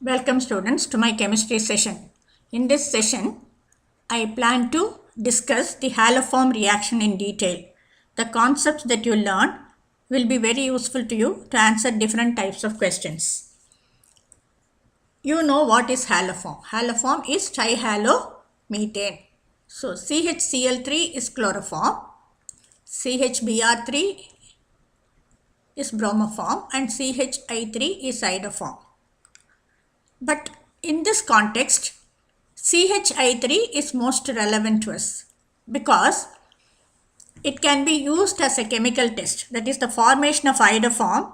Welcome students to my chemistry session. In this session, I plan to discuss the haloform reaction in detail. The concepts that you learn will be very useful to you to answer different types of questions. You know what is haloform. Haloform is trihalomethane. So CHCl3 is chloroform, CHBr3 is bromoform and CHI3 is iodoform. But in this context, CHI3 is most relevant to us because it can be used as a chemical test. That is, the formation of iodoform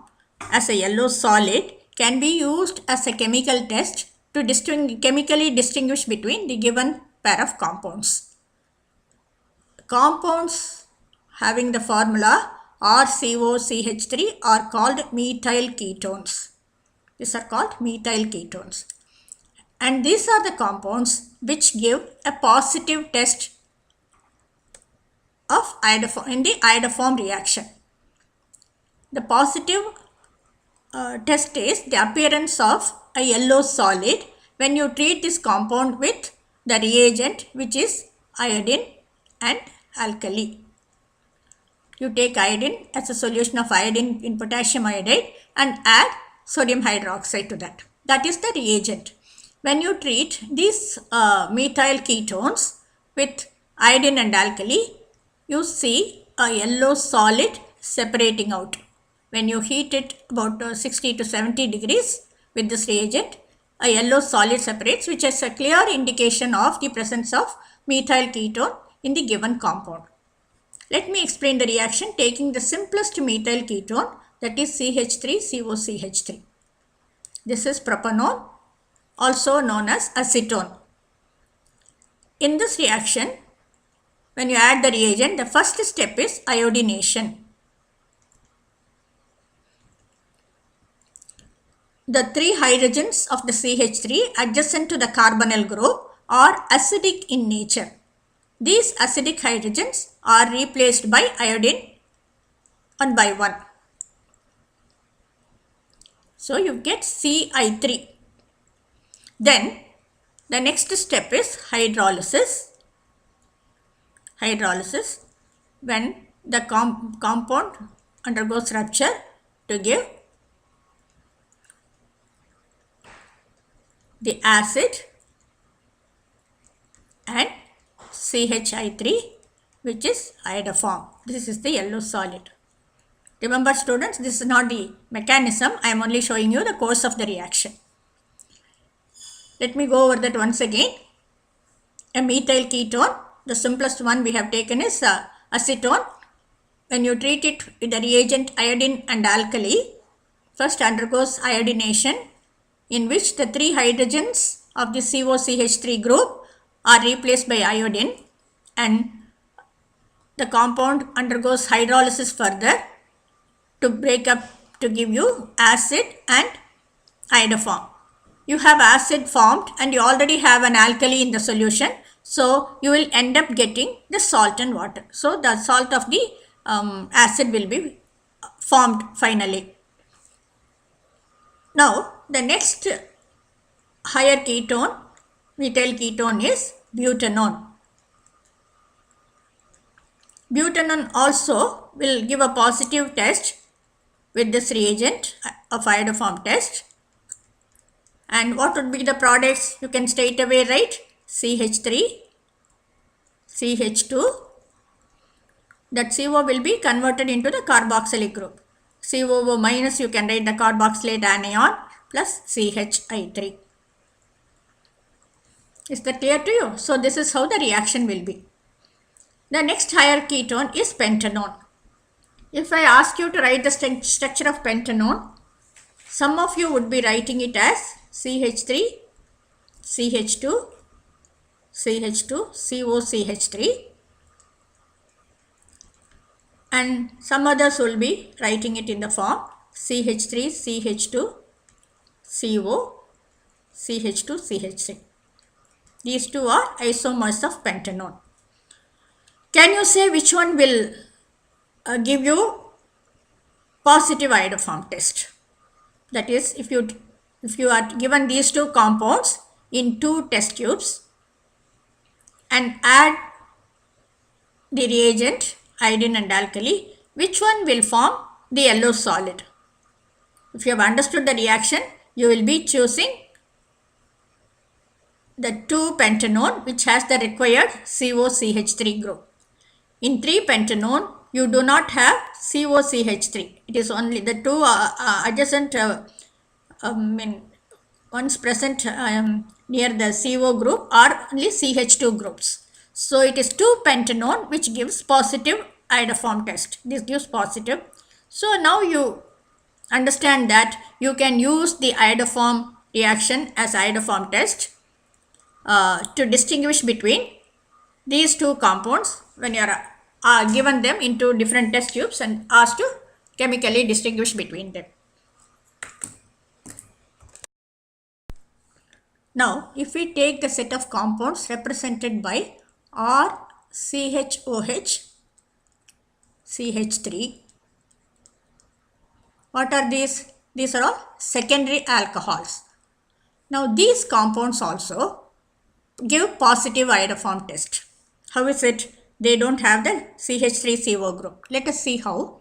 as a yellow solid can be used as a chemical test to chemically distinguish between the given pair of compounds. Compounds having the formula RCOCH3 are called methyl ketones. These are called methyl ketones. And these are the compounds which give a positive test of iodoform in the iodoform reaction. The positive test is the appearance of a yellow solid when you treat this compound with the reagent which is iodine and alkali. You take iodine as a solution of iodine in potassium iodide and add sodium hydroxide to that. That is the reagent. When you treat these methyl ketones with iodine and alkali, you see a yellow solid separating out. When you heat it about 60 to 70 degrees with this reagent, a yellow solid separates, which is a clear indication of the presence of methyl ketone in the given compound. Let me explain the reaction taking the simplest methyl ketone, that is CH3COCH3. This is propanone, also known as acetone. In this reaction, when you add the reagent, the first step is iodination. The three hydrogens of the CH3 adjacent to the carbonyl group are acidic in nature. These acidic hydrogens are replaced by iodine one by one. So you get Ci3. Then the next step is hydrolysis. Hydrolysis, when the compound undergoes rupture to give the acid and CHI3, which is iodoform. This is the yellow solid. Remember students, this is not the mechanism. I am only showing you the course of the reaction. Let me go over that once again. A methyl ketone, the simplest one we have taken is acetone. When you treat it with the reagent iodine and alkali, first undergoes iodination, in which the three hydrogens of the COCH3 group are replaced by iodine, and the compound undergoes hydrolysis further to break up to give you acid and iodoform. You have acid formed and you already have an alkali in the solution, so you will end up getting the salt and water. So the salt of the acid will be formed finally. Now the next higher ketone, methyl ketone, is butanone. Butanone also will give a positive test with this reagent of iodoform test. And what would be the products? You can straight away write CH3, CH2. That CO will be converted into the carboxylic group. COO minus, you can write the carboxylate anion, plus CHI3. Is that clear to you? So this is how the reaction will be. The next higher ketone is pentanone. If I ask you to write the structure of pentanone, some of you would be writing it as CH3, CH2, CH2, COCH3, and some others will be writing it in the form CH3, CH2, CO, CH2, CH3. These two are isomers of pentanone. Can you say which one will give you positive iodoform test? That is, if you if you are given these two compounds in two test tubes and add the reagent iodine and alkali, which one will form the yellow solid? If you have understood the reaction, you will be choosing the 2-pentanone which has the required COCH3 group. In 3-pentanone, you do not have COCH3. It is only the two adjacent ones present near the CO group are only CH2 groups. So it is 2-pentanone which gives positive iodoform test. This gives positive. So now you understand that you can use the iodoform reaction as iodoform test to distinguish between these two compounds when you are given them into different test tubes and asked to chemically distinguish between them. Now, if we take the set of compounds represented by RCHOH, CH3, what are these? These are all secondary alcohols. Now, these compounds also give positive iodoform test. How is it? They don't have the CH3CO group. Let us see how.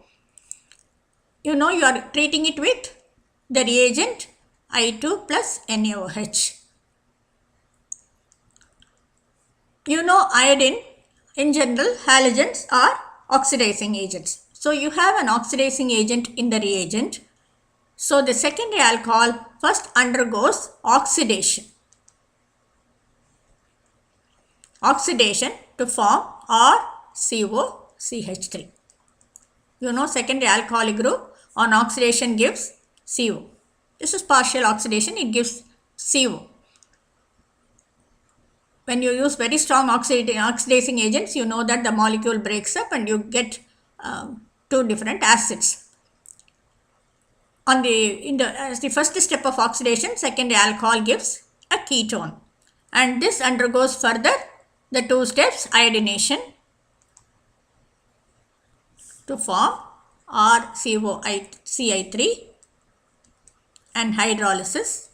You know you are treating it with the reagent I2 plus NaOH. You know iodine, in general, halogens are oxidizing agents. So you have an oxidizing agent in the reagent. So the secondary alcohol first undergoes oxidation. Oxidation to form RCOCH3. You know secondary alcoholic group on oxidation gives CO. This is partial oxidation, it gives CO. When you use very strong oxidizing agents, you know that the molecule breaks up and you get two different acids. As the first step of oxidation, secondary alcohol gives a ketone. And this undergoes further the two steps, iodination to form RCOCI3 and hydrolysis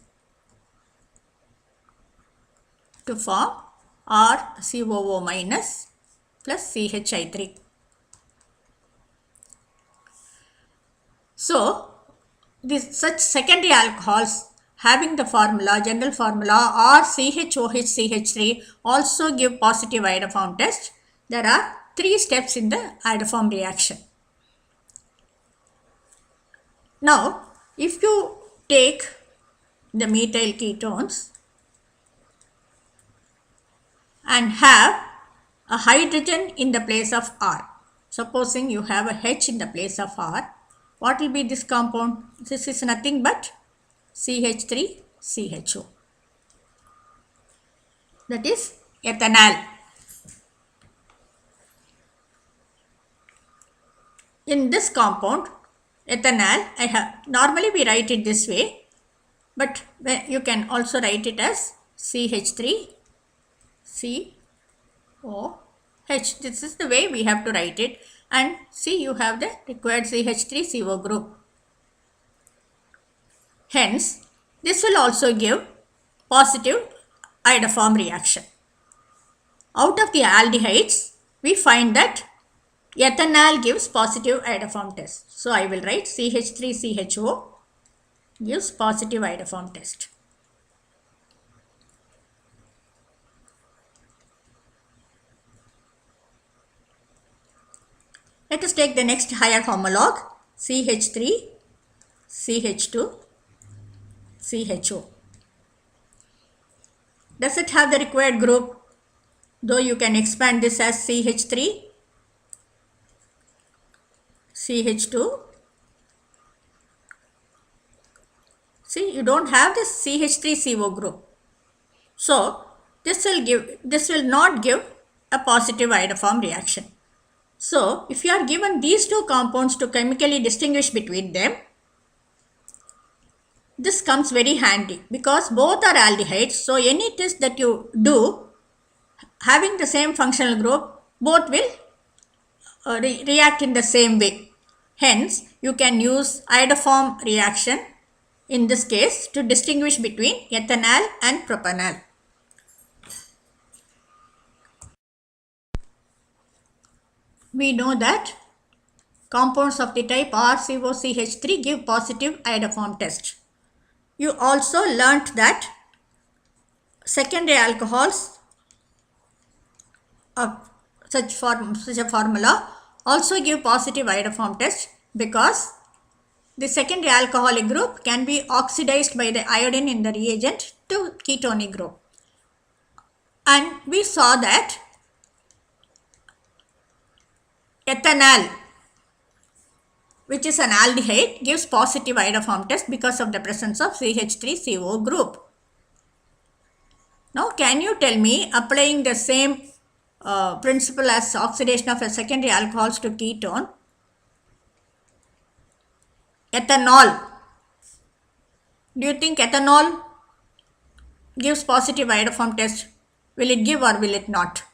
to form RCOO minus plus CHI3. So, such secondary alcohols having the formula, general formula RCHOHCH3 also give positive iodoform test. There are 3 steps in the iodoform reaction. Now, if you take the methyl ketones and have a hydrogen in the place of R. Supposing you have a H in the place of R, what will be this compound? This is nothing but CH3CHO. That is ethanol. In this compound, ethanol, normally we write it this way, but you can also write it as CH3COH. This is the way we have to write it, and see, you have the required CH3CO group. Hence, this will also give positive iodoform reaction. Out of the aldehydes, we find that ethanol gives positive iodoform test. So, I will write CH3CHO gives positive iodoform test. Let us take the next higher homologue, CH3CH2CHO. Does it have the required group? Though you can expand this as CH3CH2. See, you don't have this CH3CO group. So, this will not give a positive iodoform reaction. So, if you are given these two compounds to chemically distinguish between them, this comes very handy because both are aldehydes. So, any test that you do having the same functional group, both will react in the same way. Hence, you can use iodoform reaction in this case to distinguish between ethanal and propanol. We know that compounds of the type RCOCH3 give positive iodoform test. You also learnt that secondary alcohols of such a formula also give positive iodoform test because the secondary alcoholic group can be oxidized by the iodine in the reagent to ketonic group. And we saw that ethanal, which is an aldehyde, gives positive iodoform test because of the presence of CH3CO group. Now, can you tell me, applying the same principle as oxidation of a secondary alcohols to ketone, ethanol, do you think ethanol gives positive iodoform test? Will it give or will it not?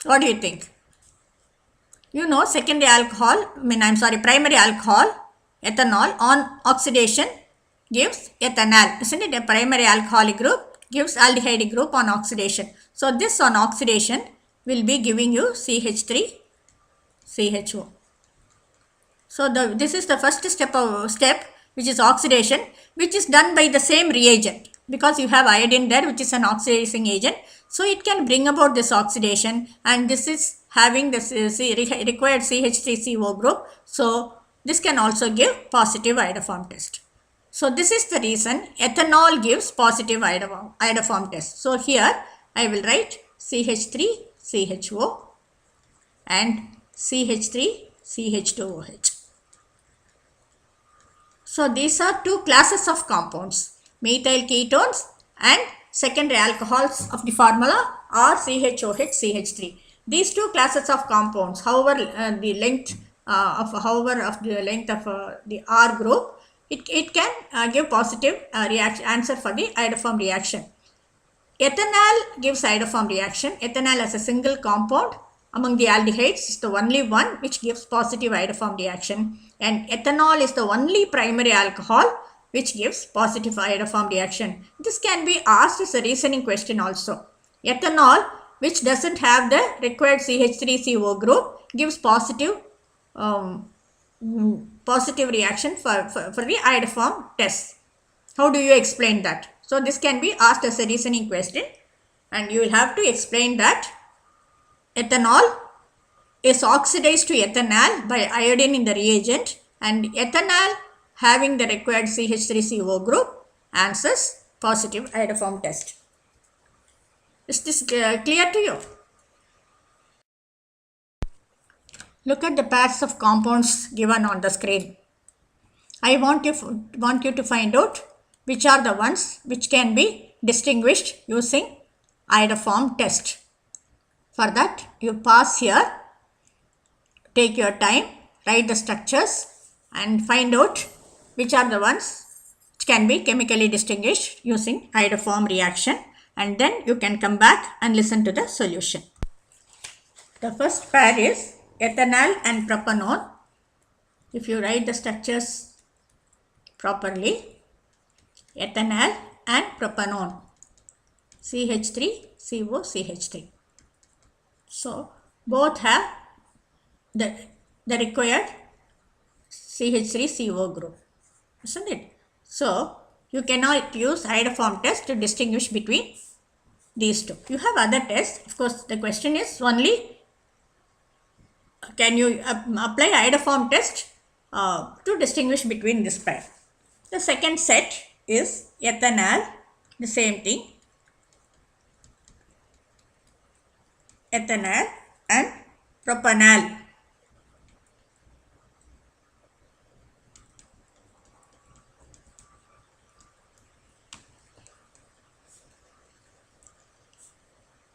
What do you think? You know, primary alcohol, ethanol on oxidation gives ethanal, isn't it? A primary alcoholic group gives aldehyde group on oxidation. So this on oxidation will be giving you CH3CHO. So this is the first step which is oxidation, which is done by the same reagent because you have iodine there, which is an oxidizing agent. So it can bring about this oxidation, and this is having this required CH3CO group. So this can also give positive iodoform test. So this is the reason ethanol gives positive iodoform test. So here I will write CH3CHO and CH3CH2OH. So these are two classes of compounds, methyl ketones and secondary alcohols of the formula RCHOH-CH3. These two classes of compounds, however the length of the R group, it can give positive answer for the iodoform reaction. Ethanal gives iodoform reaction. Ethanal as a single compound among the aldehydes is the only one which gives positive iodoform reaction, and ethanol is the only primary alcohol which gives positive iodoform reaction. This can be asked as a reasoning question also. Ethanol, which doesn't have the required CH3CO group, gives positive reaction for the iodoform test. How do you explain that? So this can be asked as a reasoning question, and you will have to explain that ethanol is oxidized to ethanal by iodine in the reagent, and ethanal having the required CH3CO group answers positive iodoform test. Is this clear to you? Look at the pairs of compounds given on the screen. I want you to find out which are the ones which can be distinguished using iodoform test. For that, you pause here, take your time, write the structures and find out which are the ones which can be chemically distinguished using iodoform reaction, and then you can come back and listen to the solution. The first pair is ethanal and propanone. If you write the structures properly, ethanal and propanone, CH3COCH3. So both have the required CH3CO group, isn't it? So you cannot use iodoform test to distinguish between these two. You have other tests. Of course, the question is only can you apply iodoform test to distinguish between this pair. The second set is ethanal, the same thing, ethanal and propanol.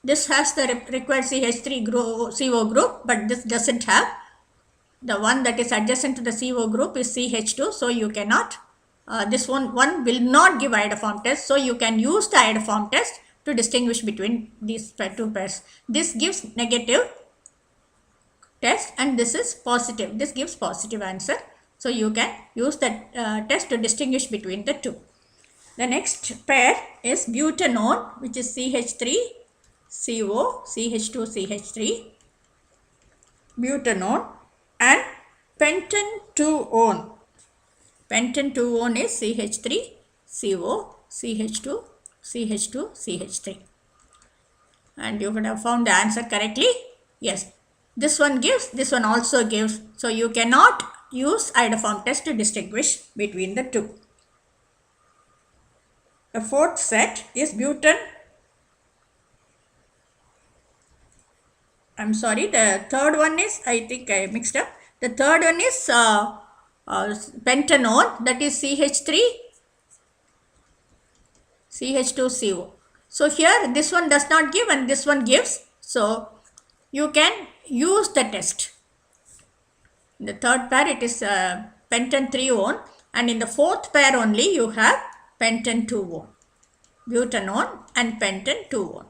This has the required CH3CO group, but this doesn't have. The one that is adjacent to the CO group is CH2, so you cannot, this one will not give iodoform test, so you can use the iodoform test to distinguish between these two pairs. This gives negative test and this is positive. This gives positive answer. So you can use that test to distinguish between the two. The next pair is butanone, which is CH3CO, CH2CH3, butanone, and pentane-2-one. Pentane-2-one is CH3CO, CH2, CH2, CH3. And you could have found the answer correctly. Yes, this one gives, this one also gives. So you cannot use iodoform test to distinguish between the two. The fourth set is I'm sorry, the third one is, I think I mixed up. The third one is pentanone, that is CH3, CH2CO. So here this one does not give and this one gives. So you can use the test. In the third pair it is pentane-3-one, and in the fourth pair only you have pentane-2-one, butanone and pentane-2-one.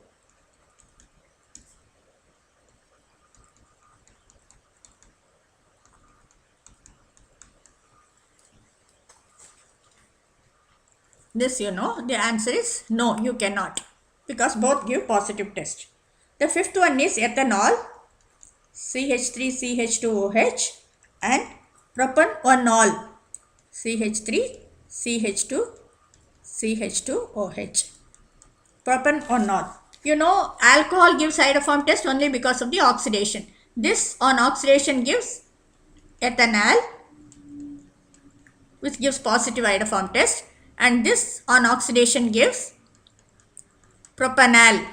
This you know, the answer is no, you cannot, because both give positive test. The fifth one is ethanol, CH3CH2OH, and propanol, CH3CH2CH2OH. Propanol. You know, alcohol gives iodoform test only because of the oxidation. This on oxidation gives ethanol, which gives positive iodoform test, and this on oxidation gives propanol,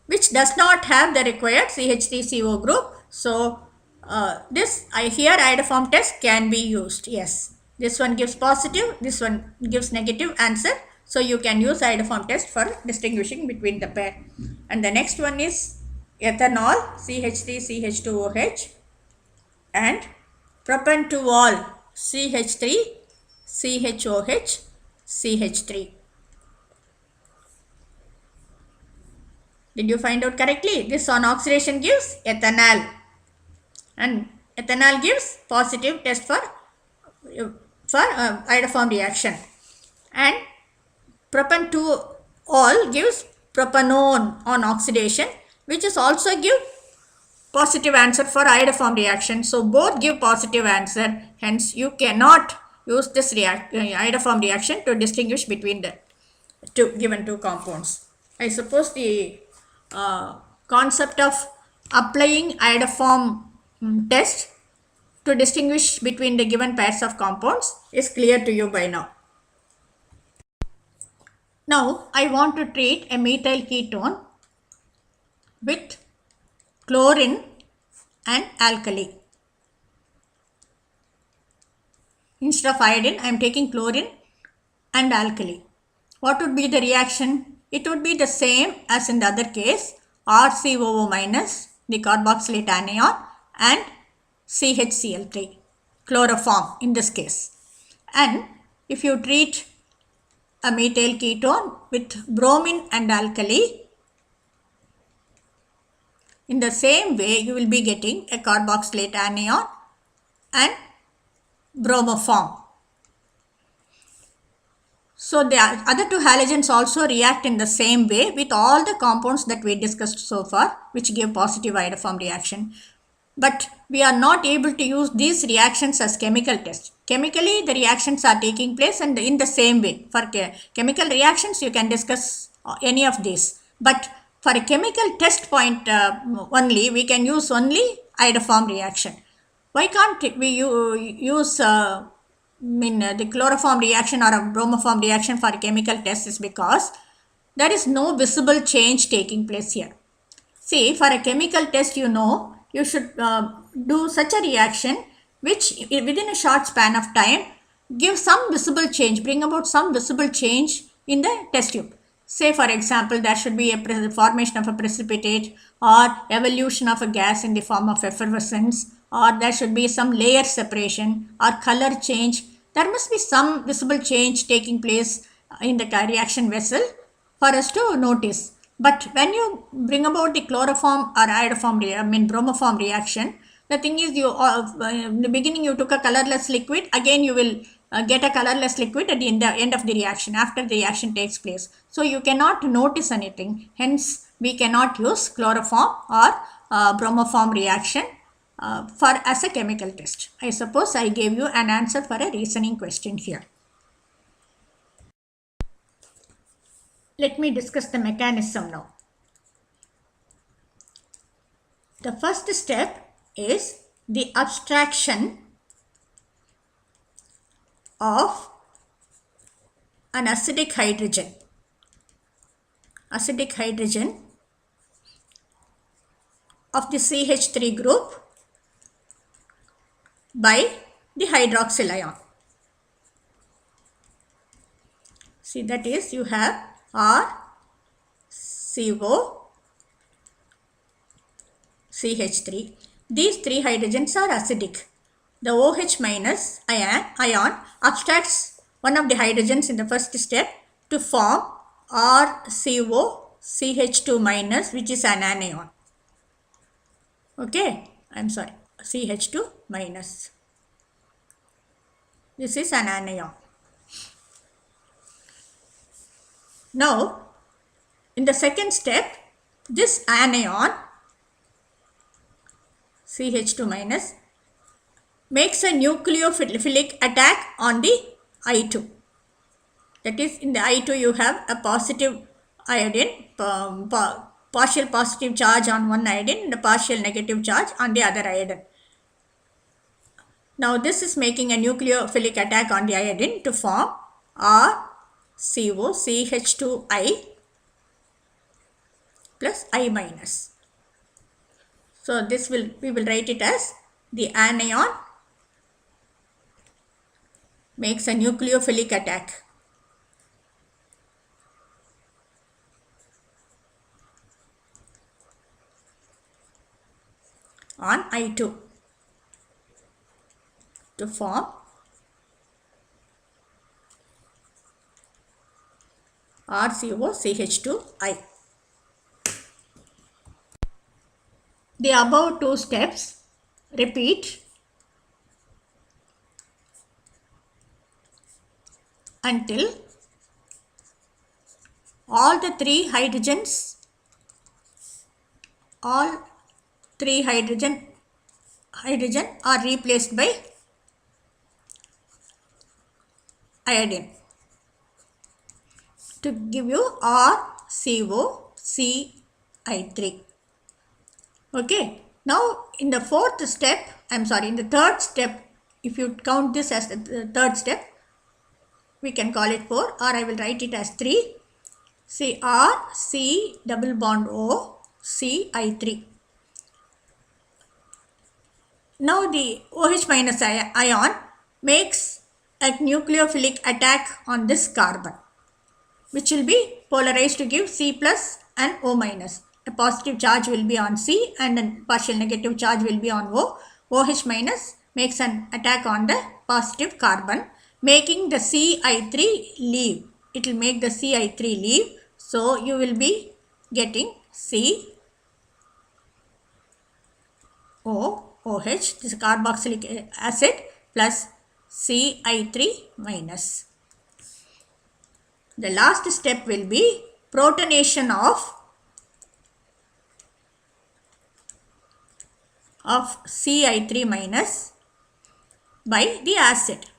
which does not have the required CH3CO group. So this here iodoform test can be used. Yes, this one gives positive, this one gives negative answer. So you can use iodoform test for distinguishing between the pair. And the next one is ethanol, CH3CH2OH, and propanol, CH3CHOH, CH3. Did you find out correctly? This on oxidation gives ethanol, and ethanol gives positive test for iodoform reaction, and propan-2-ol gives propanone on oxidation, which is also give positive answer for iodoform reaction. So both give positive answer, hence you cannot use this iodoform reaction to distinguish between the given two compounds. I suppose the concept of applying iodoform test to distinguish between the given pairs of compounds is clear to you by now. Now I want to treat a methyl ketone with chlorine and alkali. Instead of iodine, I am taking chlorine and alkali. What would be the reaction? It would be the same as in the other case, RCOO minus, the carboxylate anion, and CHCl3, chloroform in this case. And if you treat a methyl ketone with bromine and alkali, in the same way you will be getting a carboxylate anion and bromoform. So the other two halogens also react in the same way with all the compounds that we discussed so far, which give positive iodoform reaction. But we are not able to use these reactions as chemical tests. Chemically, the reactions are taking place and in the same way. For chemical reactions, you can discuss any of these. But for a chemical test point only, we can use only iodoform reaction. Why can't we use the chloroform reaction or a bromoform reaction for a chemical test? Is because there is no visible change taking place here. See, for a chemical test, you know, you should do such a reaction which within a short span of time give some visible change, bring about some visible change in the test tube. Say for example, there should be a formation of a precipitate or evolution of a gas in the form of effervescence, or there should be some layer separation or color change. There must be some visible change taking place in the reaction vessel for us to notice. But when you bring about the chloroform or iodoform, bromoform reaction, The thing is, in the beginning you took a colorless liquid, again you will get a colorless liquid at the end of the reaction, after the reaction takes place. So you cannot notice anything. Hence, we cannot use chloroform or bromoform reaction for as a chemical test. I suppose I gave you an answer for a reasoning question here. Let me discuss the mechanism now. The first step is the abstraction of an acidic hydrogen. Acidic hydrogen of the CH3 group by the hydroxyl ion. See, that is, you have RCO CH3. These three hydrogens are acidic. The OH minus ion abstracts one of the hydrogens in the first step to form RCO CH2 minus, which is an anion. Okay, I'm sorry, CH2 minus. This is an anion. Now, in the second step, this anion CH2 minus makes a nucleophilic attack on the I2. That is, in the I2 you have a positive iodine, partial positive charge on one iodine and a partial negative charge on the other iodine. Now this is making a nucleophilic attack on the iodine to form RCO CH2I plus I minus. So this we will write it as the anion makes a nucleophilic attack on I2 to form RCO CH2I. The above two steps repeat until all three hydrogen are replaced by iodine to give you RCOCI3. Okay. Now in the in the third step, if you count this as the third step, we can call it 4, or I will write it as 3. See, RC double bond O CI3. Now the OH minus ion makes a nucleophilic attack on this carbon, which will be polarized to give C plus and O minus. A positive charge will be on C and a partial negative charge will be on O. OH minus makes an attack on the positive carbon, making the CI3 leave. It will make the CI3 leave. So you will be getting COOH, this is carboxylic acid, plus CI3 minus. The last step will be protonation of CI3 minus by the acid.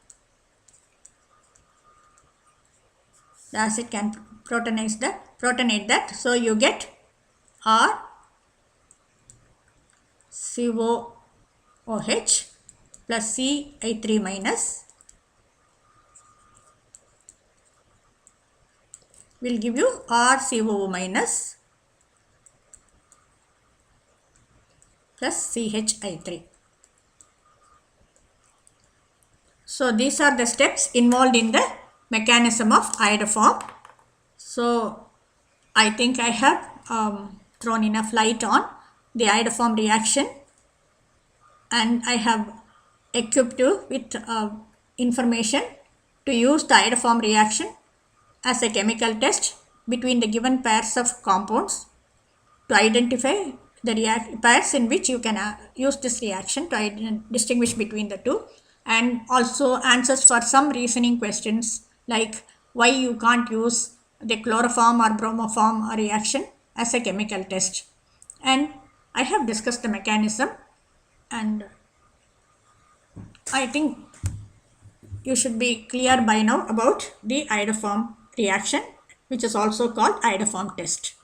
The acid can protonate that. So you get RCOOH plus CI3 minus will give you RCOO minus plus CHI3. So these are the steps involved in the mechanism of iodoform. So I think I have thrown enough light on the iodoform reaction, and I have equipped you with information to use the iodoform reaction as a chemical test between the given pairs of compounds to identify the pairs in which you can use this reaction to distinguish between the two, and also answers for some reasoning questions like why you can't use the chloroform or bromoform reaction as a chemical test. And I have discussed the mechanism, and I think you should be clear by now about the iodoform reaction, which is also called iodoform test.